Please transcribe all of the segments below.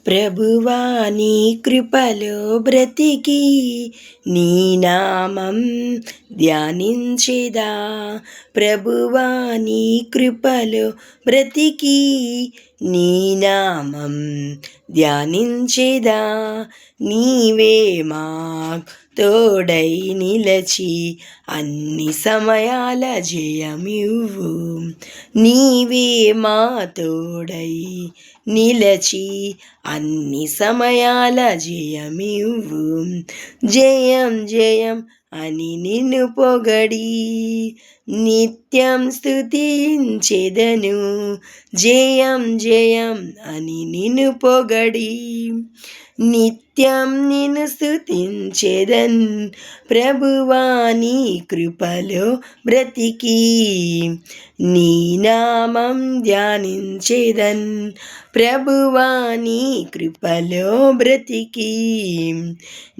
ప్రభువా నీ కృపలో బ్రతికి నీ నామం ధ్యానించెదా. ప్రభువా నీ కృపలో బ్రతికి నీ నామం ధ్యానించెదా. నీవే మా తోడై నిలచి అన్ని సమయాల జయమివ్వు. నీవే మా తోడై నిలచి అన్ని సమయాల జయమివ్వు. జయం జయం అని నిన్ను పొగడి నిత్యం స్తుతించెదను. జయం జయం అని నిన్ను పొగడి నిత్యం నిన్ను స్తుతించెదన్. ప్రభువా నీ కృపలో బ్రతికి నీ నామం ధ్యానించెదన్. ప్రభువా నీ కృపలో బ్రతికి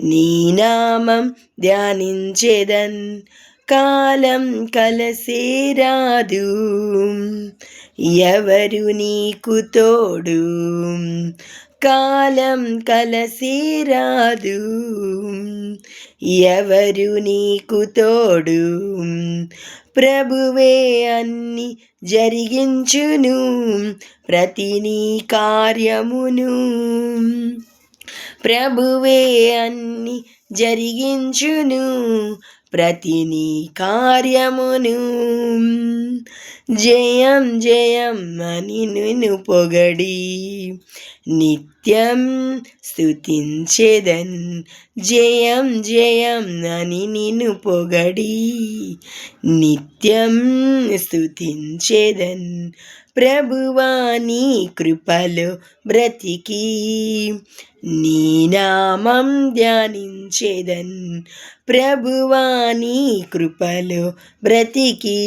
నీ నామం ధ్యానించెదన్. కాలం కలసేరాదు ఎవరు నీకు తోడు. కాలం కలసేరాదు ఎవరు నీకు తోడు. ప్రభువే అన్ని జరిగించును ప్రతి నీ కార్యమును. ప్రభువే అన్ని జరిగించును ప్రతి నీ కార్యమును. జయం జయం అని నిన్ను పొగడి నిత్యం స్తుతించెదన్. జయం జయం అని నిన్ను పొగడి నిత్యం స్తుతించెదన్. ప్రభువా నీ కృపలో బ్రతికి నీ నామం ధ్యానించెదన్. ప్రభువా నీ కృపలో బ్రతికి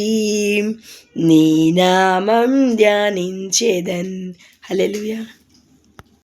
నీ నామం ధ్యానించెదన్. హల్లెలూయా.